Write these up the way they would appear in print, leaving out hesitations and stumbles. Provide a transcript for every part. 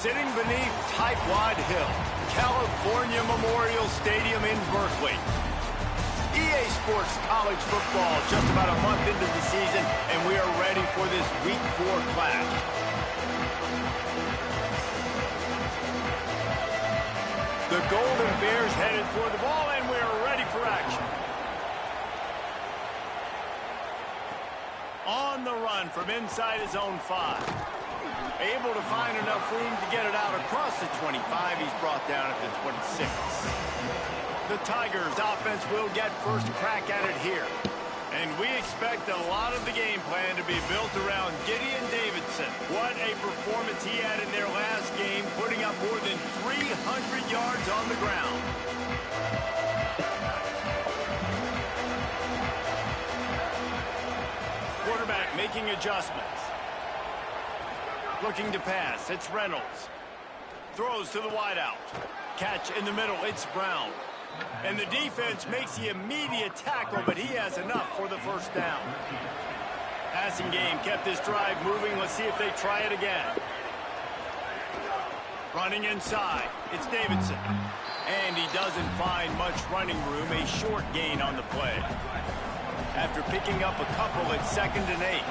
Sitting beneath Typewad Hill, California Memorial Stadium in Berkeley. EA Sports College Football just about a month into the season, and we are ready for this Week 4 clash. The Golden Bears headed for the ball, and we are ready for action. On the run from inside his own 5. Able to find enough room to get it out across the 25. He's brought down at the 26. The Tigers' offense will get first crack at it here. And we expect a lot of the game plan to be built around Gideon Davidson. What a performance he had in their last game, putting up more than 300 yards on the ground. Quarterback making adjustments. Looking to pass, it's Reynolds. Throws to the wideout. Catch in the middle, it's Brown. And the defense makes the immediate tackle, but he has enough for the first down. Passing game kept this drive moving. Let's see if they try it again. Running inside, it's Davidson. And he doesn't find much running room, a short gain on the play. After picking up a couple, it's 2nd and 8.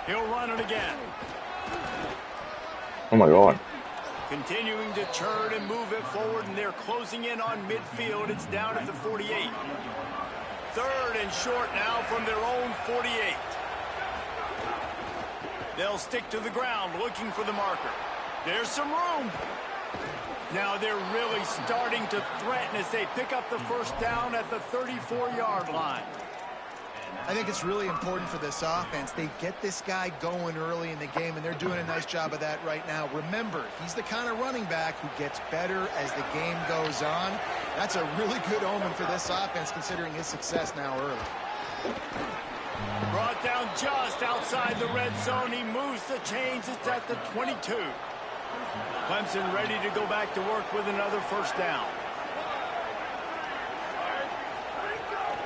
He'll run it again. Oh my God. Continuing to churn and move it forward, and they're closing in on midfield. It's down at the 48. 3rd and short now from their own 48. They'll stick to the ground looking for the marker. There's some room. Now they're really starting to threaten as they pick up the first down at the 34-yard line. I think it's really important for this offense. They get this guy going early in the game, and they're doing a nice job of that right now. Remember, he's the kind of running back who gets better as the game goes on. That's a really good omen for this offense, considering his success now early. Brought down just outside the red zone. He moves the chains. It's at the 22. Clemson ready to go back to work with another first down.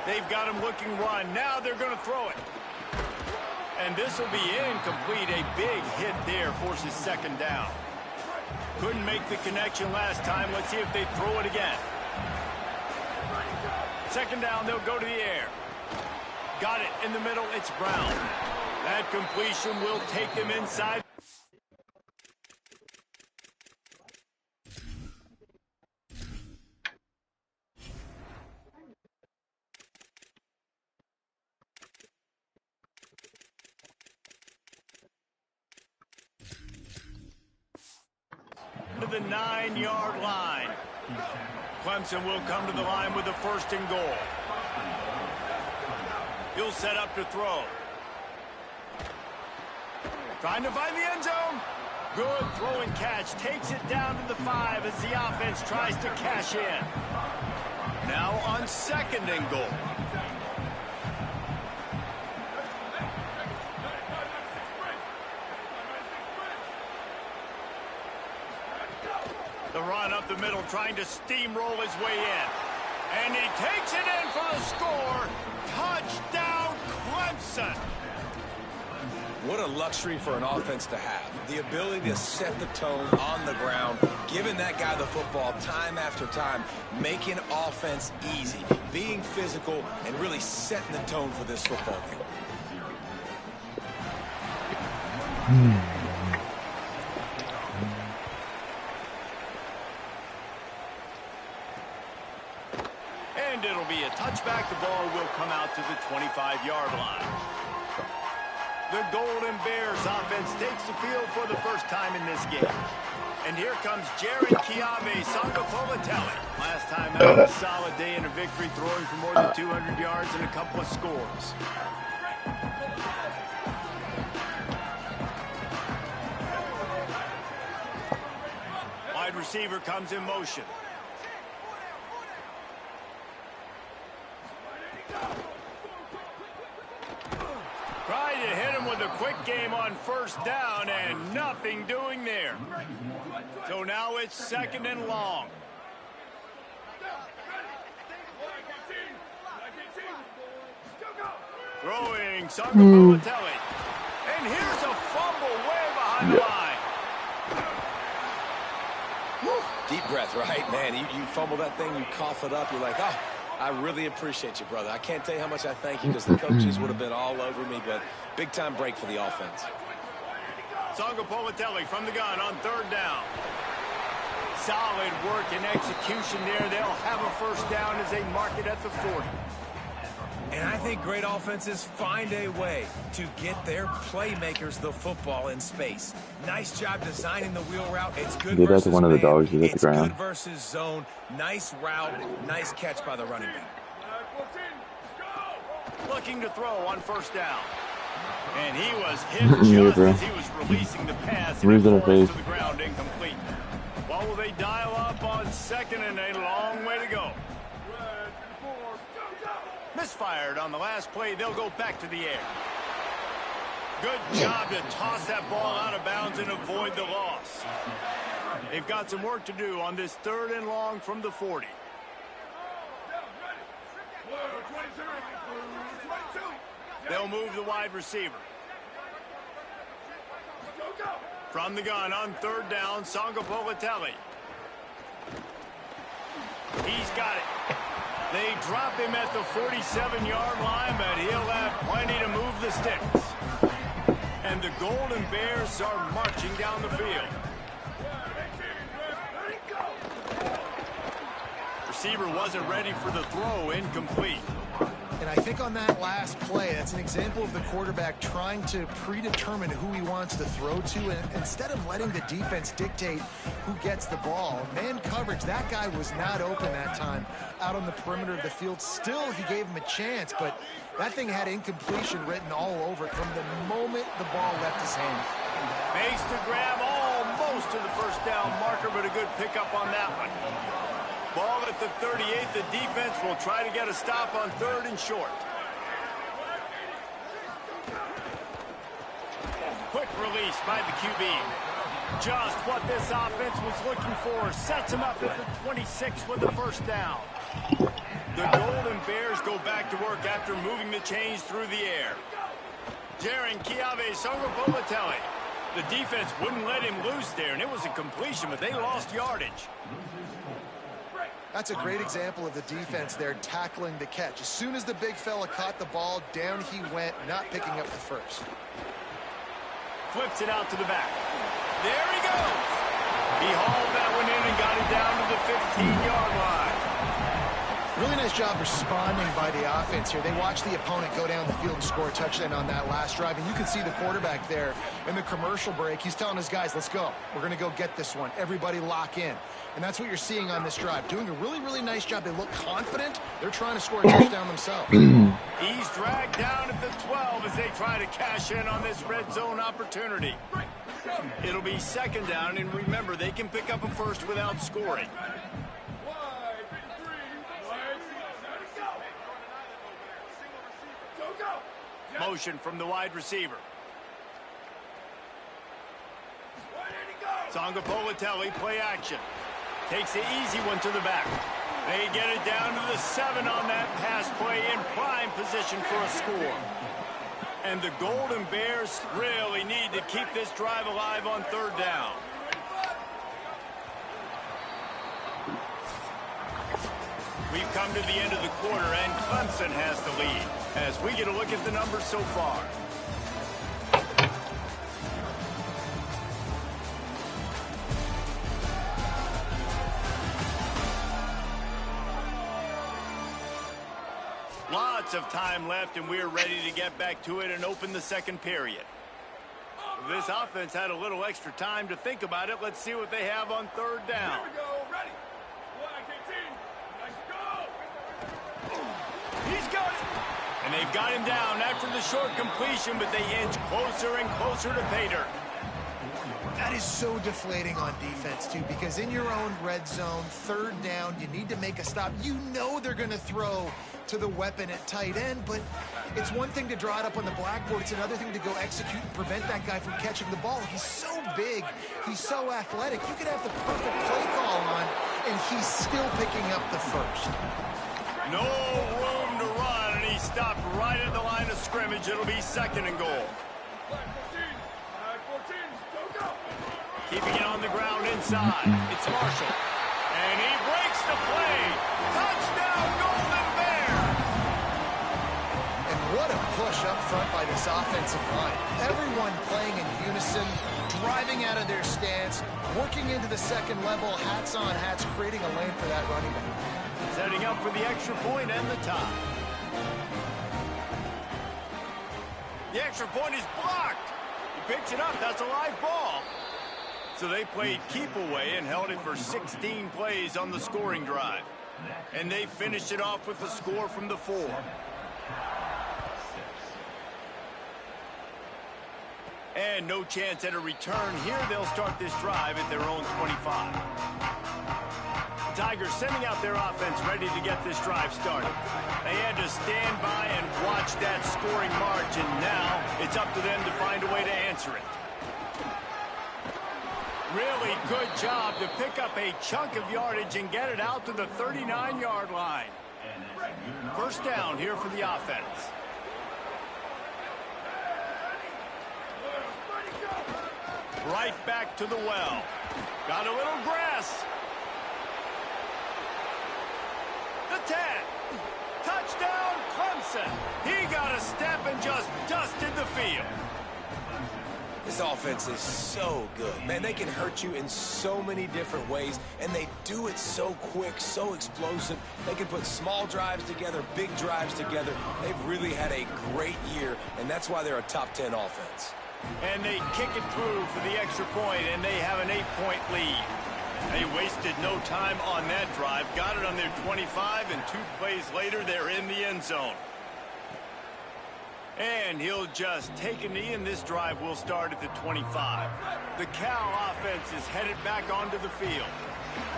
They've got him looking run. Now they're going to throw it. And this will be incomplete. A big hit there forces 2nd down. Couldn't make the connection last time. Let's see if they throw it again. 2nd down, they'll go to the air. Got it in the middle. It's Brown. That completion will take them inside. To the 9-yard line. Clemson will come to the line with the 1st and goal. He'll set up to throw. Trying to find the end zone. Good throw and catch. Takes it down to the 5 as the offense tries to cash in. Now on 2nd and goal. The run up the middle, trying to steamroll his way in. And he takes it in for the score. Touchdown, Clemson. What a luxury for an offense to have. The ability to set the tone on the ground, giving that guy the football time after time, making offense easy, being physical, and really setting the tone for this football game. And it'll be a touchback. The ball will come out to the 25-yard line. The Golden Bears offense takes the field for the first time in this game. And here comes Jared Kiame Sangafolatelli. Last time out, a solid day in a victory, throwing for more than 200 yards and a couple of scores. Wide receiver comes in motion. Tried to hit him with a quick game on 1st down, and nothing doing there. So now it's 2nd and long. Throwing Sangafolatelli. And here's a fumble way behind the line. Deep breath, right? Man, you fumble that thing, you cough it up, you're like, oh, I really appreciate you, brother. I can't tell you how much I thank you because the coaches would have been all over me, but big-time break for the offense. Sangapolatelli from the gun on third down. Solid work and execution there. They'll have a first down as they mark it at the 40. And I think great offenses find a way to get their playmakers the football in space. Nice job designing the wheel route. It's good versus one of the man. dogs is at the ground. It's good versus zone. Nice route. Nice catch by the running back. Looking to throw on first down. And he was hit just as he was releasing the pass. And it falls to the ground incomplete. What will they dial up on second and a long way to go? Misfired on the last play. They'll go back to the air. Good job to toss that ball out of bounds and avoid the loss. They've got some work to do on this third and long from the 40. They'll move the wide receiver. From the gun on third down, Sangapolatelli. He's got it. They drop him at the 47-yard line, but he'll have plenty to move the sticks. And the Golden Bears are marching down the field. Receiver wasn't ready for the throw, incomplete. And I think on that last play, that's an example of the quarterback trying to predetermine who he wants to throw to, and instead of letting the defense dictate who gets the ball. Man coverage, that guy was not open that time out on the perimeter of the field. Still, he gave him a chance, but that thing had incompletion written all over it from the moment the ball left his hand. Makes the grab almost to the first down marker, but a good pickup on that one. Ball at the 38. The defense will try to get a stop on third and short. Quick release by the QB. Just what this offense was looking for. Sets him up at the 26 with the first down. The Golden Bears go back to work after moving the chains through the air. Jaron Kiave Sangapolatelli. The defense wouldn't let him loose there, and it was a completion, but they lost yardage. That's a great example of the defense there tackling the catch. As soon as the big fella caught the ball, down he went, not picking up the first. Flips it out to the back. There he goes. He hauled that one in and got it down to the 15-yard line. Really nice job responding by the offense here. They watched the opponent go down the field and score a touchdown on that last drive. And you can see the quarterback there in the commercial break. He's telling his guys, let's go. We're going to go get this one. Everybody lock in. And that's what you're seeing on this drive. Doing a really, really nice job. They look confident. They're trying to score a touchdown themselves. He's dragged down at the 12 as they try to cash in on this red zone opportunity. It'll be second down, and remember, they can pick up a first without scoring. Motion from the wide receiver. Sangapolatelli, play action. Takes the easy one to the back. They get it down to the 7 on that pass play in prime position for a score. And the Golden Bears really need to keep this drive alive on third down. We've come to the end of the quarter, and Clemson has the lead as we get a look at the numbers so far. Lots of time left, and we're ready to get back to it and open the second period. This offense had a little extra time to think about it. Let's see what they have on third down. Here we go. Ready. He's got it. And they've got him down after the short completion, but they inch closer and closer to pay dirt. That is so deflating on defense, too, because in your own red zone, third down, you need to make a stop. You know they're going to throw to the weapon at tight end, but it's one thing to draw it up on the blackboard. It's another thing to go execute and prevent that guy from catching the ball. He's so big. He's so athletic. You could have the perfect play call on, and he's still picking up the first. No room to run, and he stopped right at the line of scrimmage. It'll be second and goal. Keeping it on the ground inside. It's Marshall. And he breaks the play. Touchdown, Golden Bears! And what a push up front by this offensive line. Everyone playing in unison, driving out of their stance, working into the second level, hats on hats, creating a lane for that running back. Setting up for the extra point and the tie. The extra point is blocked. He picks it up. That's a live ball. So they played keep away and held it for 16 plays on the scoring drive. And they finished it off with the score from the 4. And no chance at a return here. They'll start this drive at their own 25. The Tigers sending out their offense ready to get this drive started. They had to stand by and watch that scoring march, and now it's up to them to find a way to answer it. Really good job to pick up a chunk of yardage and get it out to the 39-yard line. First down here for the offense. Right back to the well. Got a little grass. The 10. Touchdown, Clemson. He got a step and just dusted the field. This offense is so good. Man, they can hurt you in so many different ways, and they do it so quick, so explosive. They can put small drives together, big drives together. They've really had a great year, and that's why they're a top 10 offense. And they kick it through for the extra point, and they have an 8-point lead. They wasted no time on that drive, got it on their 25, and 2 plays later, they're in the end zone. And he'll just take a knee, and this drive will start at the 25. The Cal offense is headed back onto the field.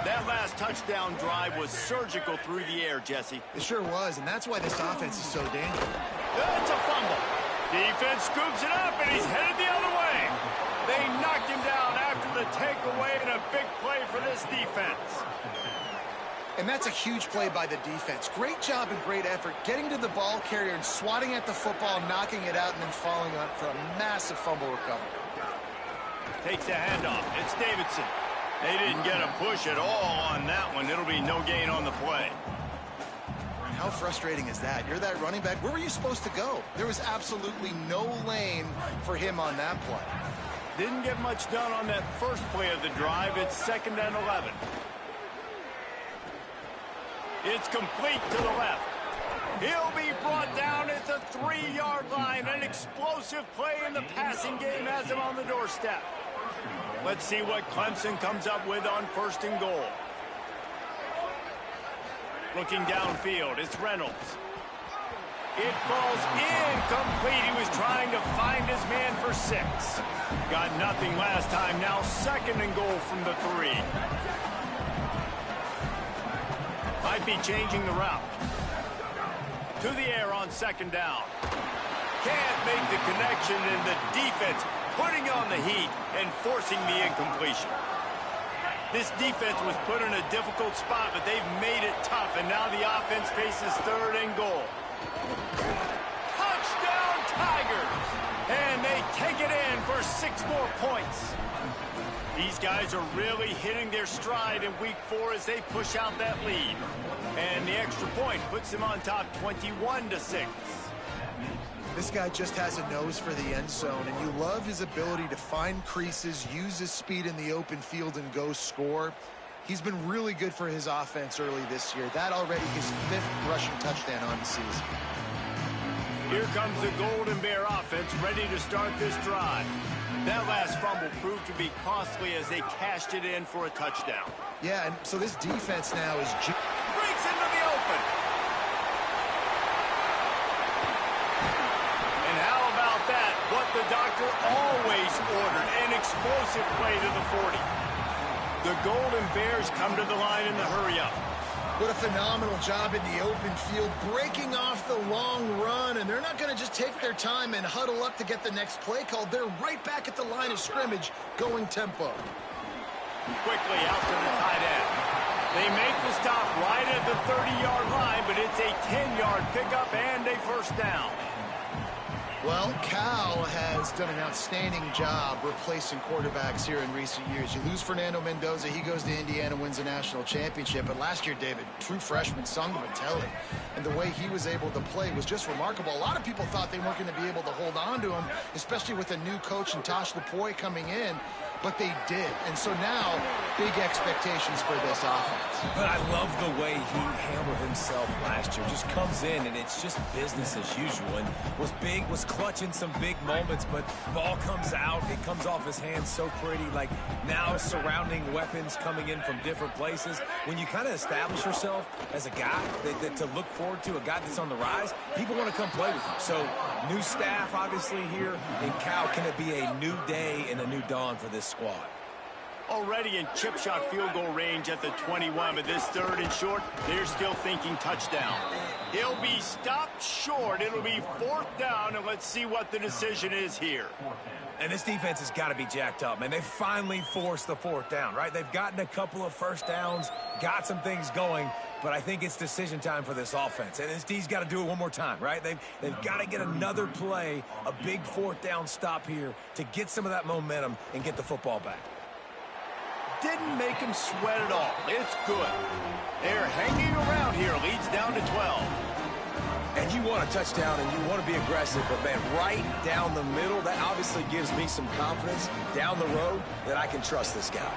That last touchdown drive was surgical through the air, Jesse. It sure was, and that's why this offense is so dangerous. That's a fumble. Defense scoops it up, and he's headed the other way. They knocked him down after the takeaway, and a big play for this defense. And that's a huge play by the defense. Great job and great effort getting to the ball carrier and swatting at the football, knocking it out, and then falling on for a massive fumble recovery. Takes the handoff. It's Davidson. They didn't get a push at all on that one. It'll be no gain on the play. How frustrating is that? You're that running back. Where were you supposed to go? There was absolutely no lane for him on that play. Didn't get much done on that first play of the drive. It's 2nd and 11. It's complete to the left. He'll be brought down at the 3-yard line. An explosive play in the passing game has him on the doorstep. Let's see what Clemson comes up with on 1st and goal. Looking downfield, it's Reynolds. It falls incomplete. He was trying to find his man for 6. Got nothing last time. Now 2nd and goal from the 3. Might be changing the route. To the air on 2nd down. Can't make the connection, and the defense putting on the heat and forcing the incompletion. This defense was put in a difficult spot, but they've made it tough, and now the offense faces 3rd and goal. Touchdown, Tigers! And they take it in for 6 more points. These guys are really hitting their stride in week 4 as they push out that lead. And the extra point puts them on top 21-6. This guy just has a nose for the end zone, and you love his ability to find creases, use his speed in the open field, and go score. He's been really good for his offense early this year. That already his 5th rushing touchdown on the season. Here comes the Golden Bear offense ready to start this drive. That last fumble proved to be costly as they cashed it in for a touchdown. Yeah, and so this defense now is... breaks into the open. And how about that? What the doctor always ordered, an explosive play to the 40. The Golden Bears come to the line in the hurry-up. What a phenomenal job in the open field, breaking off the long run, and they're not going to just take their time and huddle up to get the next play called. They're right back at the line of scrimmage, going tempo. Quickly out to the tight end. They make the stop right at the 30-yard line, but it's a 10-yard pickup and a 1st down. Well, Cal has done an outstanding job replacing quarterbacks here in recent years. You lose Fernando Mendoza, he goes to Indiana, wins a national championship. But last year, David, true freshman, Sungavatelli, and the way he was able to play was just remarkable. A lot of people thought they weren't going to be able to hold on to him, especially with a new coach and Tosh Lupoi coming in, but they did. And so now, big expectations for this offense. But I love the way he handled himself last year. Just comes in, and it's just business as usual. And was clutch in some big moments, but ball comes out. It comes off his hands so pretty. Like, now surrounding weapons coming in from different places. When you kind of establish yourself as a guy that to look forward to, a guy that's on the rise, people want to come play with you. So, new staff, obviously, here in Cal. Can it be a new day and a new dawn for this squad? Already in chip shot field goal range at the 21, but this third and short, they're still thinking touchdown. He'll be stopped short. It'll be 4th down, and let's see what the decision is here. And this defense has got to be jacked up, man. They finally forced the 4th down, right? They've gotten a couple of first downs, got some things going, but I think it's decision time for this offense. And this D's got to do it one more time, right? They've got to get another play, a big 4th down stop here to get some of that momentum and get the football back. Didn't make him sweat at all. It's good. They're hanging around here. Leads down to 12. And you want a touchdown and you want to be aggressive, but, man, right down the middle, that obviously gives me some confidence down the road that I can trust this guy.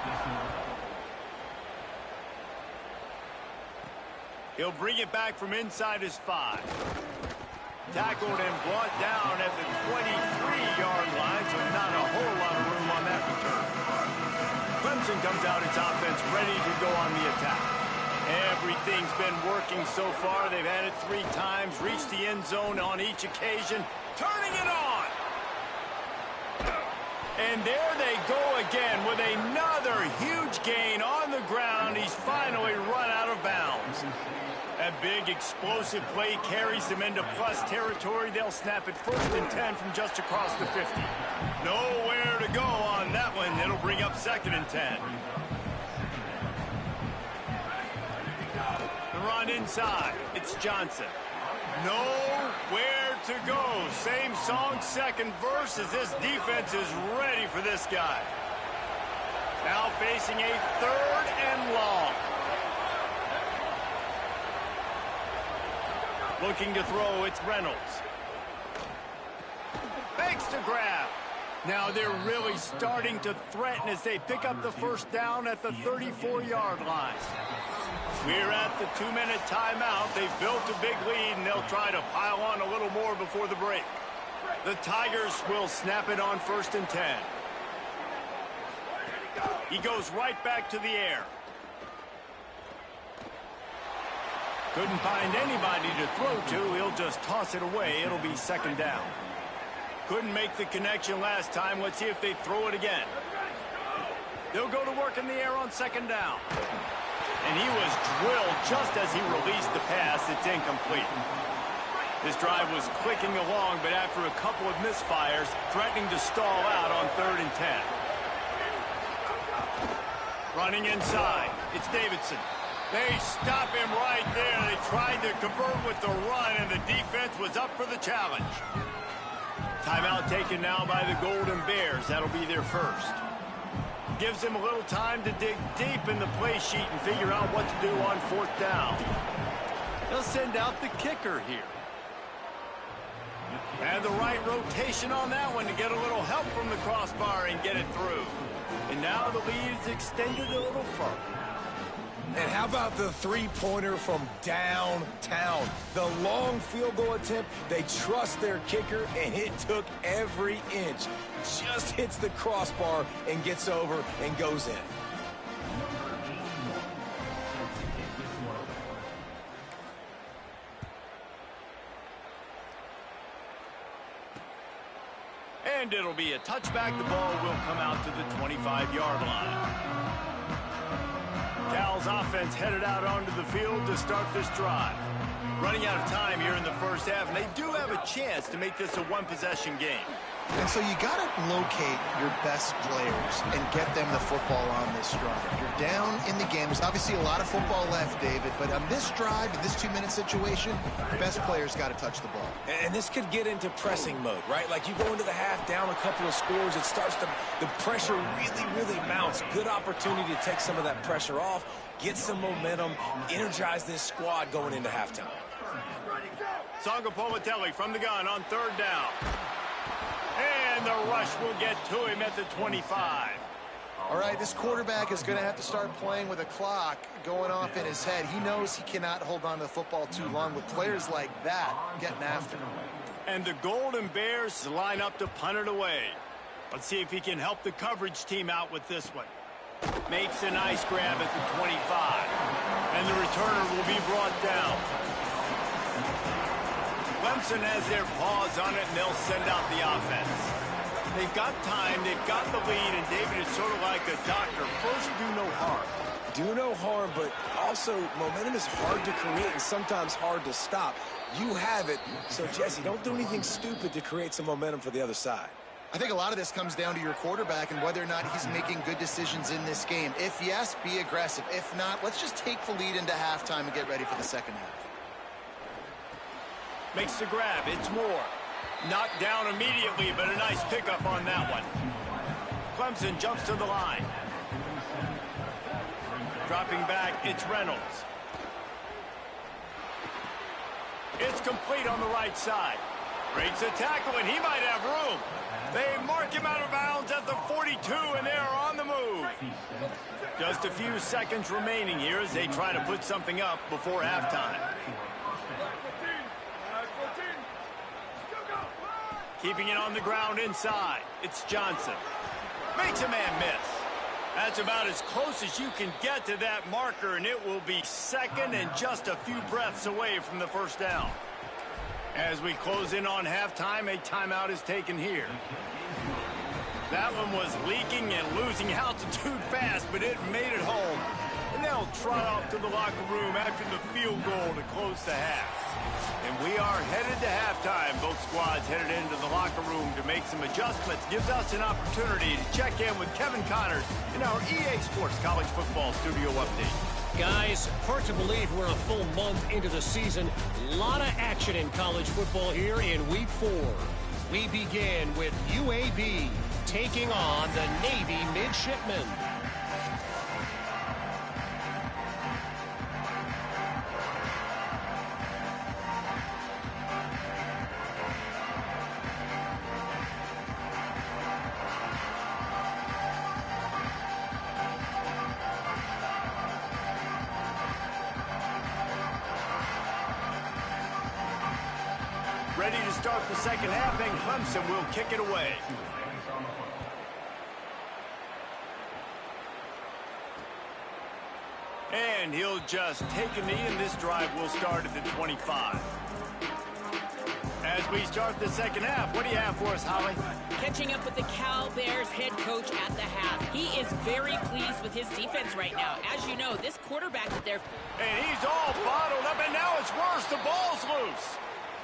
He'll bring it back from inside his 5. Tackled and brought down at the 23-yard line, so not a whole lot of room on that return. Clemson comes out its offense ready to go on the attack. Everything's been working so far. They've had it 3 times, reached the end zone on each occasion, turning it on. And there they go again with another huge gain on the ground. He's finally run out of bounds. That big explosive play carries them into plus territory. They'll snap it 1st and 10 from just across the 50. Nowhere to go on that one. It'll bring up 2nd and 10. The run inside. It's Johnson. Nowhere to go. Same song, second verse, as this defense is ready for this guy. Now facing a 3rd and long. Looking to throw, it's Reynolds. Makes the grab. Now they're really starting to threaten as they pick up the 1st down at the 34-yard line. We're at the 2-minute timeout. They've built a big lead, and they'll try to pile on a little more before the break. The Tigers will snap it on 1st and 10. He goes right back to the air. Couldn't find anybody to throw to. He'll just toss it away. It'll be 2nd down. Couldn't make the connection last time. Let's see if they throw it again. They'll go to work in the air on 2nd down. And he was drilled just as he released the pass. It's incomplete. This drive was clicking along, but after a couple of misfires, threatening to stall out on 3rd and 10. Running inside. It's Davidson. They stop him right there. They tried to convert with the run, and the defense was up for the challenge. Timeout taken now by the Golden Bears. That'll be their 1st. Gives them a little time to dig deep in the play sheet and figure out what to do on 4th down. They'll send out the kicker here. And the right rotation on that one to get a little help from the crossbar and get it through. And now the lead is extended a little further. And how about the 3-pointer from downtown? The long field goal attempt, they trust their kicker, and it took every inch. Just hits the crossbar and gets over and goes in. And it'll be a touchback. The ball will come out to the 25-yard line. Cal's offense headed out onto the field to start this drive. Running out of time here in the 1st half, and they do have a chance to make this a 1-possession game. And so you got to locate your best players and get them the football on this drive. You're down in the game. There's obviously a lot of football left, David, but on this drive, in this 2-minute situation, the best players got to touch the ball. And this could get into pressing mode, right? Like you go into the half down a couple of scores, it starts to, the pressure really mounts. Good opportunity to take some of that pressure off, get some momentum, energize this squad going into halftime. Sangapolatelli from the gun on 3rd down. And the rush will get to him at the 25. All right, this quarterback is going to have to start playing with a clock going off in his head. He knows he cannot hold on to the football too long with players like that getting after him. And the Golden Bears line up to punt it away. Let's see if he can help the coverage team out with this one. Makes a nice grab at the 25. And the returner will be brought down. Clemson has their paws on it, and they'll send out the offense. They've got time, they've got the lead, and David is sort of like a doctor. First, do no harm. Do no harm, but also momentum is hard to create and sometimes hard to stop. You have it, so Jesse, don't do anything stupid to create some momentum for the other side. I think a lot of this comes down to your quarterback and whether or not he's making good decisions in this game. If yes, be aggressive. If not, let's just take the lead into halftime and get ready for the second half. Makes the grab. It's Moore. Knocked down immediately, but a nice pickup on that one. Clemson jumps to the line. Dropping back, it's Reynolds. It's complete on the right side. Breaks a tackle, and he might have room. They mark him out of bounds at the 42, and they are on the move. Just a few seconds remaining here as they try to put something up before halftime. Keeping it on the ground inside. It's Johnson. Makes a man miss. That's about as close as you can get to that marker, and it will be second and just a few breaths away from the first down. As we close in on halftime, a timeout is taken here. That one was leaking and losing altitude fast, but it made it home. And they'll trot off to the locker room after the field goal to close the half. And we are headed to halftime. Both squads headed into the locker room to make some adjustments. Gives us an opportunity to check in with Kevin Connors in our EA Sports College Football Studio Update. Guys, hard to believe we're a full month into the season. A lot of action in college football here in Week 4. We begin with UAB taking on the Navy Midshipmen. Ready to start the second half, and Clemson will kick it away. And he'll just take a knee, and this drive will start at the 25. As we start the second half, what do you have for us, Holly? Catching up with the Cal Bears head coach at the half. He is very pleased with his defense right now. As you know, this quarterback that they're... And he's all bottled up, and now it's worse. The ball's loose.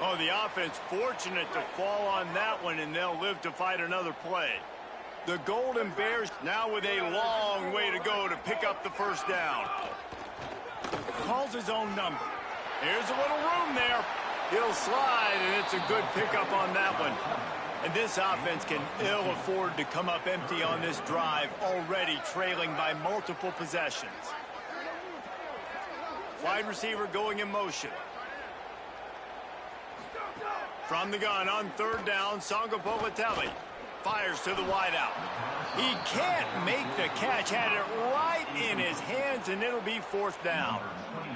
Oh, the offense fortunate to fall on that one, and they'll live to fight another play. The Golden Bears now with a long way to go to pick up the first down. Calls his own number. Here's a little room there. He'll slide, and it's a good pickup on that one. And this offense can ill afford to come up empty on this drive, already trailing by multiple possessions. Wide receiver going in motion. From the gun on third down, Sangapolatelli fires to the wideout. He can't make the catch, had it right in his hands, and it'll be fourth down.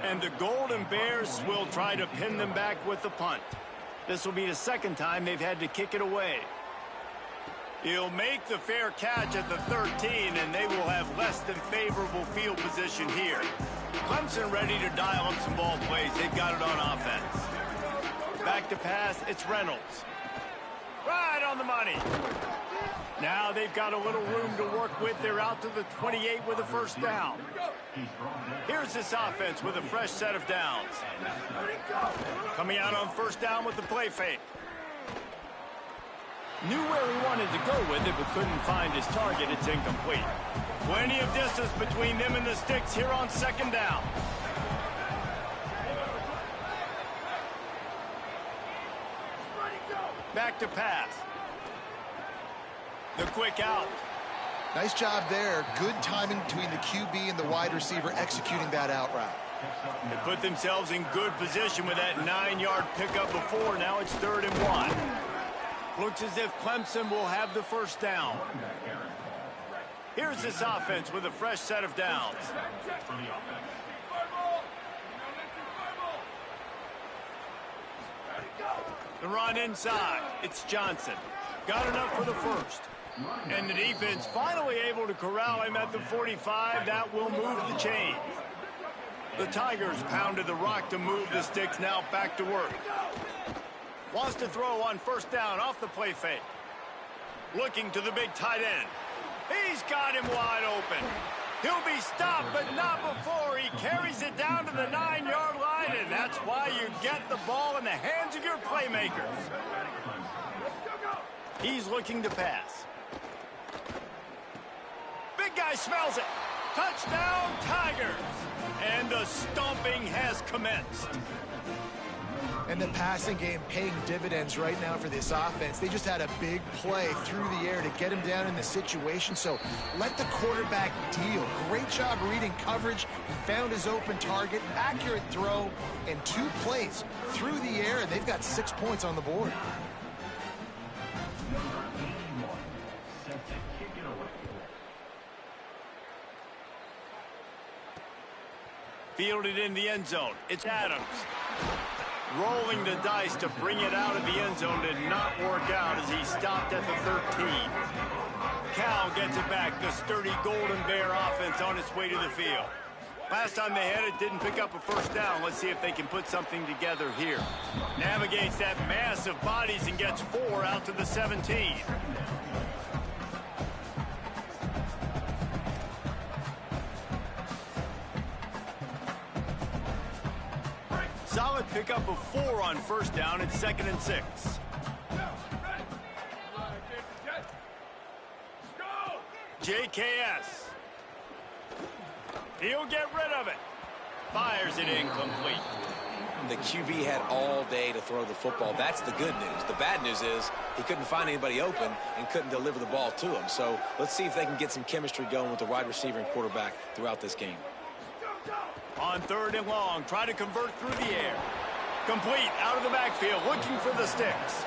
And the Golden Bears will try to pin them back with the punt. This will be the second time they've had to kick it away. He'll make the fair catch at the 13, and they will have less than favorable field position here. Clemson ready to dial up some ball plays. They've got it on offense. Back to pass, it's Reynolds. Right on the money. Now they've got a little room to work with. They're out to the 28 with a first down. Here's this offense with a fresh set of downs. Coming out on first down with the play fake. Knew where he wanted to go with it, but couldn't find his target. It's incomplete. Plenty of distance between them and the sticks here on second down. Back to pass. The quick out. Nice job there. Good timing between the QB and the wide receiver executing that out route. They put themselves in good position with that 9-yard pickup before. Now it's 3rd and 1. Looks as if Clemson will have the first down. Here's this offense with a fresh set of downs. The run inside. It's Johnson. Got enough for the first. And the defense finally able to corral him at the 45. That will move the chains. The Tigers pounded the rock to move the sticks. Now back to work. Wants to throw on first down off the play fake. Looking to the big tight end. He's got him wide open. He'll be stopped, but not before he carries it down to the 9-yard line, and that's why you get the ball in the hands of your playmakers. He's looking to pass. Big guy smells it. Touchdown, Tigers. And the stomping has commenced. And the passing game paying dividends right now for this offense. They just had a big play through the air to get him down in the situation. So let the quarterback deal. Great job reading coverage. He found his open target, accurate throw, and 2 plays through the air, and they've got 6 points on the board. Fielded in the end zone. It's Adams. Rolling the dice to bring it out of the end zone did not work out as he stopped at the 13. Cal gets it back. The sturdy Golden Bear offense on its way to the field. Last time they had it, didn't pick up a first down. Let's see if they can put something together here. Navigates that mass of bodies and gets 4 out to the 17. Solid pickup of 4 on first down and 2nd and 6. JKS. He'll get rid of it. Fires it incomplete. The QB had all day to throw the football. That's the good news. The bad news is he couldn't find anybody open and couldn't deliver the ball to him. So let's see if they can get some chemistry going with the wide receiver and quarterback throughout this game. On 3rd and long, try to convert through the air. Complete out of the backfield, looking for the sticks.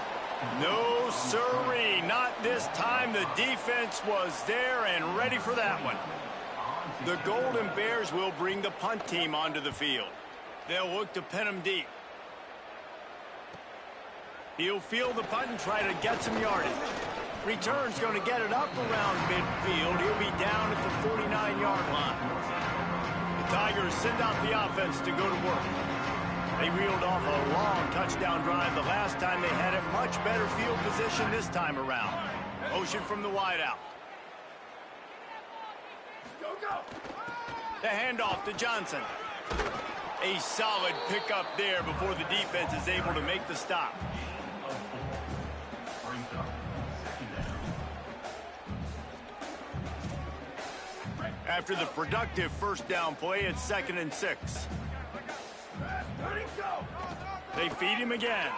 No siree, not this time. The defense was there and ready for that one. The Golden Bears will bring the punt team onto the field. They'll look to pin him deep. He'll field the punt and try to get some yardage. Return's going to get it up around midfield. He'll be down at the 49-yard line. Tigers send out the offense to go to work. They reeled off a long touchdown drive the last time. They had a much better field position this time around. Motion from the wideout. The handoff to Johnson. A solid pickup there before the defense is able to make the stop. After the productive first down play, it's 2nd and 6. They feed him again.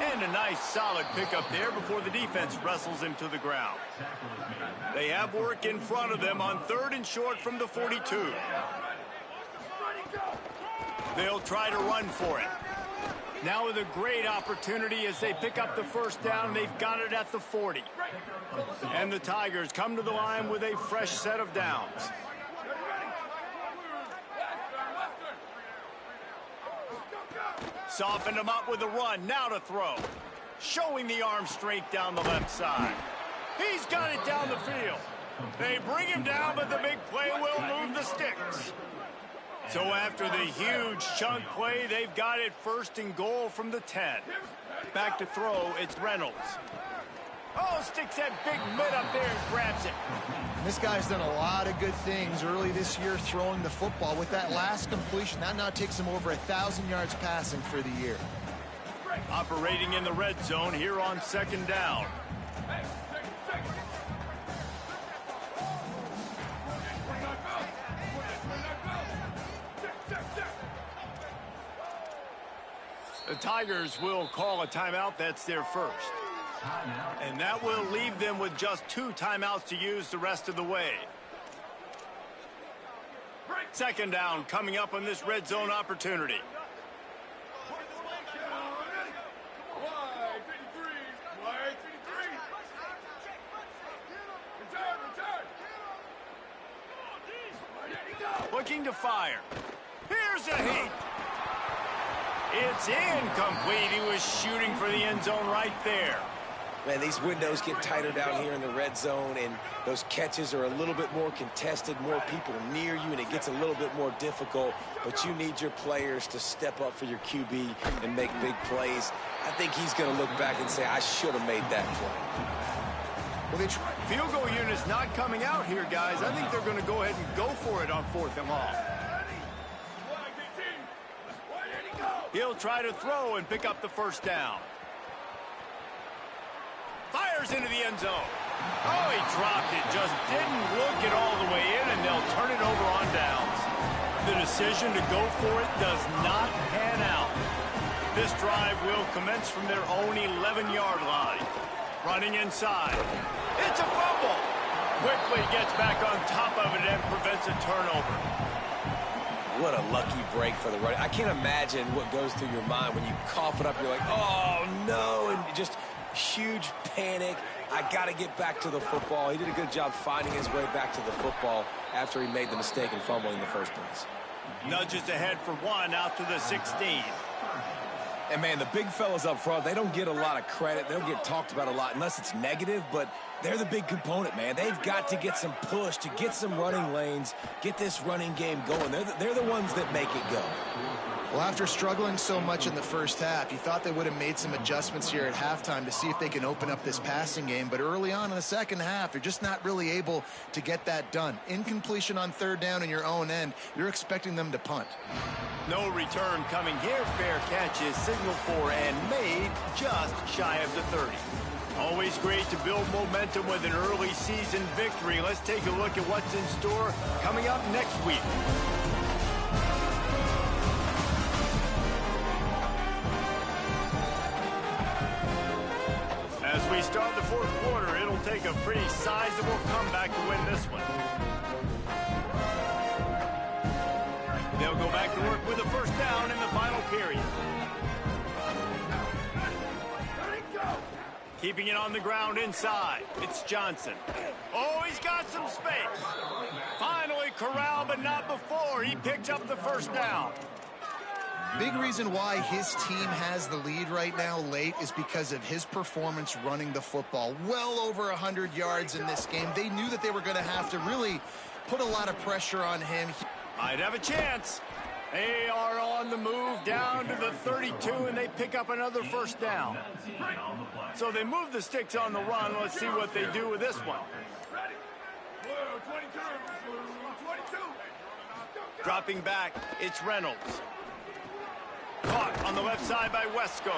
And a nice solid pickup there before the defense wrestles him to the ground. They have work in front of them on 3rd and short from the 42. They'll try to run for it. Now with a great opportunity as they pick up the first down. They've got it at the 40. And the Tigers come to the line with a fresh set of downs. Softened him up with a run. Now to throw. Showing the arm strength down the left side. He's got it down the field. They bring him down, but the big play will move the sticks. So after the huge chunk play, they've got it 1st and goal from the 10. Back to throw, it's Reynolds. Oh, sticks that big mid up there and grabs it. This guy's done a lot of good things early this year throwing the football. With that last completion, that now takes him over 1,000 yards passing for the year. Operating in the red zone here on 2nd down. The Tigers will call a timeout. That's their first. And that will leave them with just 2 timeouts to use the rest of the way. Second down coming up on this red zone opportunity. Looking to fire. Here's a hit. It's incomplete. He was shooting for the end zone right there. Man, these windows get tighter down here in the red zone, and those catches are a little bit more contested, more people near you, and it gets a little bit more difficult. But you need your players to step up for your QB and make big plays. I think he's going to look back and say, I should have made that play. Well, the field goal unit's not coming out here, guys. I think they're going to go ahead and go for it on 4th and long. He'll try to throw and pick up the first down. Fires into the end zone. Oh, he dropped it. Just didn't look it all the way in, and they'll turn it over on downs. The decision to go for it does not pan out. This drive will commence from their own 11-yard line. Running inside. It's a fumble. Quickly gets back on top of it and prevents a turnover. What a lucky break for the running. I can't imagine what goes through your mind when you cough it up. You're like, oh, no, and just huge panic. I got to get back to the football. He did a good job finding his way back to the football after he made the mistake in fumbling in the first place. Nudges ahead for 1 out to the 16. And, man, the big fellas up front, they don't get a lot of credit. They don't get talked about a lot unless it's negative, but they're the big component, man. They've got to get some push, to get some running lanes, get this running game going. They're the ones that make it go. Well, after struggling so much in the first half, you thought they would have made some adjustments here at halftime to see if they can open up this passing game. But early on in the second half, they're just not really able to get that done. Incompletion on 3rd down in your own end, you're expecting them to punt. No return coming here. Fair catch is signaled for and made just shy of the 30. Always great to build momentum with an early season victory. Let's take a look at what's in store coming up next week. As we start the 4th quarter, it'll take a pretty sizable comeback to win this one. They'll go back to work with a first down in the final period. Keeping it on the ground inside. It's Johnson. Oh, he's got some space. Finally corralled, but not before. He picked up the first down. Big reason why his team has the lead right now late is because of his performance running the football. Well over 100 yards in this game. They knew that they were going to have to really put a lot of pressure on him. Might have a chance. They are on the move down to the 32, and they pick up another first down. So they move the sticks on the run. Let's see what they do with this one. Dropping back, it's Reynolds. Caught on the left side by Wesco.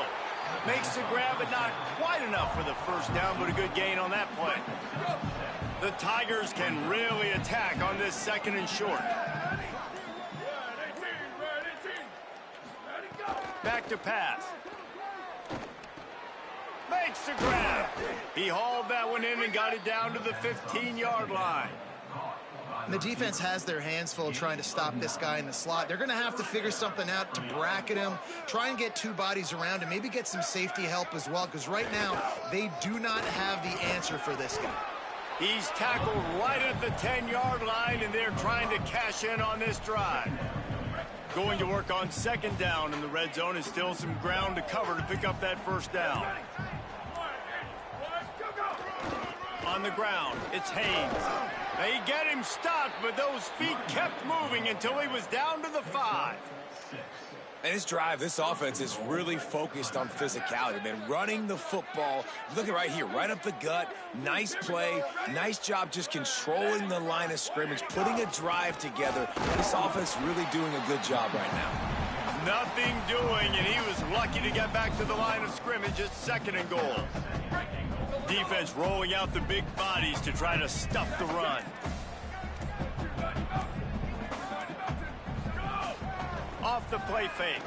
Makes the grab, but not quite enough for the first down, but a good gain on that play. The Tigers can really attack on this 2nd and short. Back to pass. Makes the grab. He hauled that one in and got it down to the 15-yard line. And the defense has their hands full trying to stop this guy in the slot. They're going to have to figure something out to bracket him, try and get 2 bodies around him, maybe get some safety help as well, because right now they do not have the answer for this guy. He's tackled right at the 10-yard line, and they're trying to cash in on this drive. Going to work on 2nd down in the red zone, is still some ground to cover to pick up that first down. On the ground, it's Haynes. They get him stopped, but those feet kept moving until he was down to the 5. And this drive, this offense is really focused on physicality, man. Running the football, look at right here, right up the gut. Nice play, nice job just controlling the line of scrimmage, putting a drive together. This offense really doing a good job right now. Nothing doing, and he was lucky to get back to the line of scrimmage at 2nd and goal. Defense rolling out the big bodies to try to stuff the run. Off the play fake.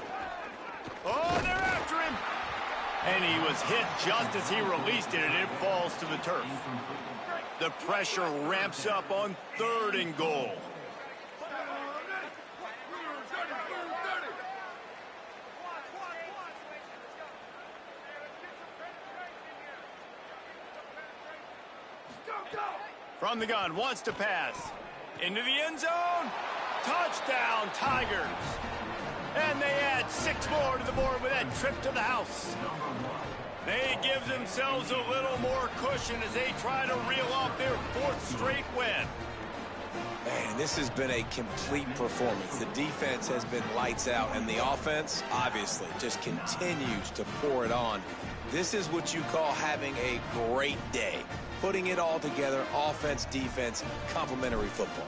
Oh, they're after him. And he was hit just as he released it, and it falls to the turf. The pressure ramps up on 3rd and goal. From the gun, wants to pass. Into the end zone. Touchdown, Tigers. And they add 6 more to the board with that trip to the house. They give themselves a little more cushion as they try to reel off their 4th straight win. Man, this has been a complete performance. The defense has been lights out, and the offense, obviously, just continues to pour it on. This is what you call having a great day. Putting it all together, offense, defense, complementary football.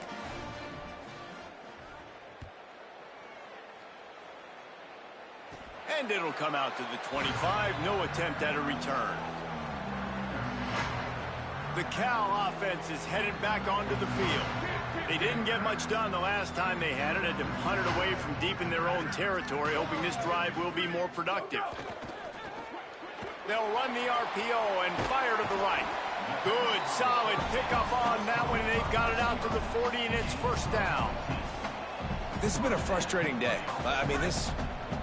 And it'll come out to the 25. No attempt at a return. The Cal offense is headed back onto the field. They didn't get much done the last time they had it. Had to punt it away from deep in their own territory, hoping this drive will be more productive. They'll run the RPO and fire to the right. Good, solid pickup on that one. They've got it out to the 40, and it's 1st down. This has been a frustrating day. I mean,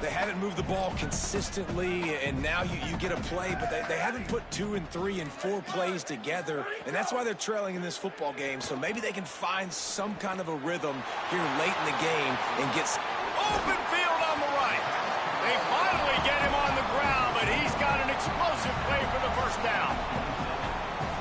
they haven't moved the ball consistently, and now you get a play, but they haven't put 2 and 3 and 4 plays together, and that's why they're trailing in this football game. So maybe they can find some kind of a rhythm here late in the game and get open field on the right. They finally get him on the ground, but he's got an explosive play for the 1st down.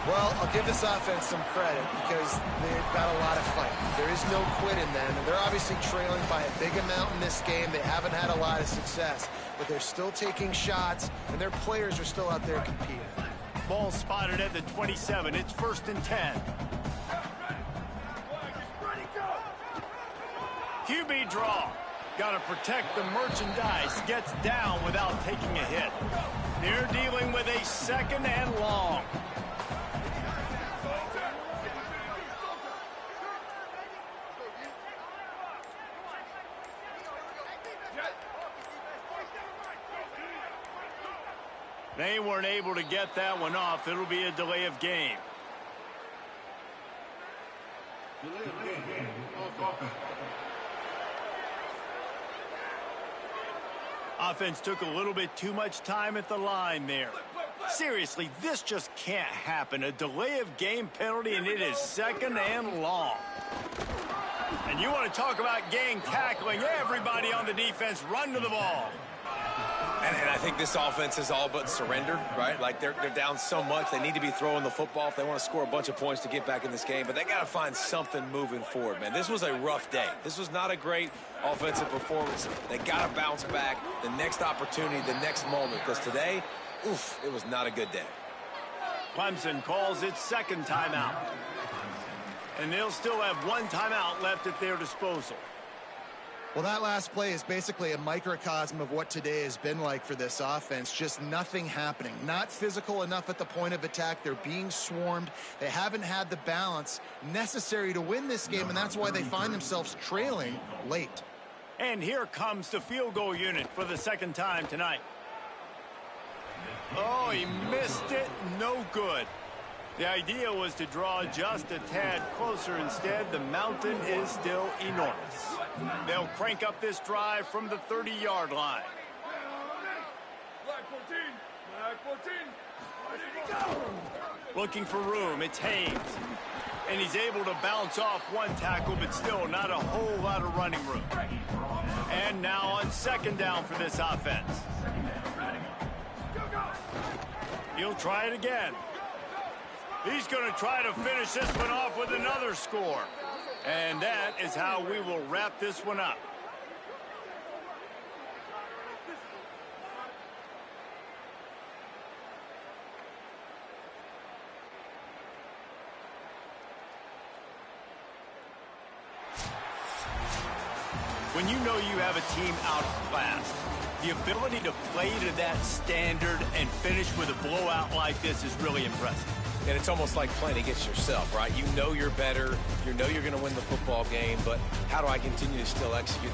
Well, I'll give this offense some credit because they've got a lot of fight. There is no quit in them, and they're obviously trailing by a big amount in this game. They haven't had a lot of success, but they're still taking shots, and their players are still out there competing. Ball spotted at the 27. It's 1st and 10. QB draw. Got to protect the merchandise. Gets down without taking a hit. They're dealing with a 2nd and long. They weren't able to get that one off. It'll be a delay of game. Offense took a little bit too much time at the line there. Seriously, this just can't happen. A delay of game penalty, and it is 2nd and long. And you want to talk about gang tackling. Everybody on the defense run to the ball. And I think this offense is all but surrendered, right? Like they're down so much, they need to be throwing the football if they want to score a bunch of points to get back in this game. But they got to find something moving forward, man. This was a rough day. This was not a great offensive performance. They got to bounce back the next opportunity, the next moment. Because today, oof, it was not a good day. Clemson calls its 2nd timeout. And they'll still have 1 timeout left at their disposal. Well, that last play is basically a microcosm of what today has been like for this offense. Just nothing happening. Not physical enough at the point of attack. They're being swarmed. They haven't had the balance necessary to win this game, and that's why they find themselves trailing late. And here comes the field goal unit for the 2nd time tonight. Oh, he missed it. No good. The idea was to draw just a tad closer. Instead, the mountain is still enormous. They'll crank up this drive from the 30-yard line. Looking for room, it's Haynes. And he's able to bounce off 1 tackle, but still not a whole lot of running room. And now on 2nd down for this offense. He'll try it again. He's going to try to finish this one off with another score. And that is how we will wrap this one up. When you know you have a team outclassed, The ability to play to that standard and finish with a blowout like this is really impressive. And it's almost like playing against yourself, right? You know you're better. You know you're going to win the football game, but how do I continue to still execute?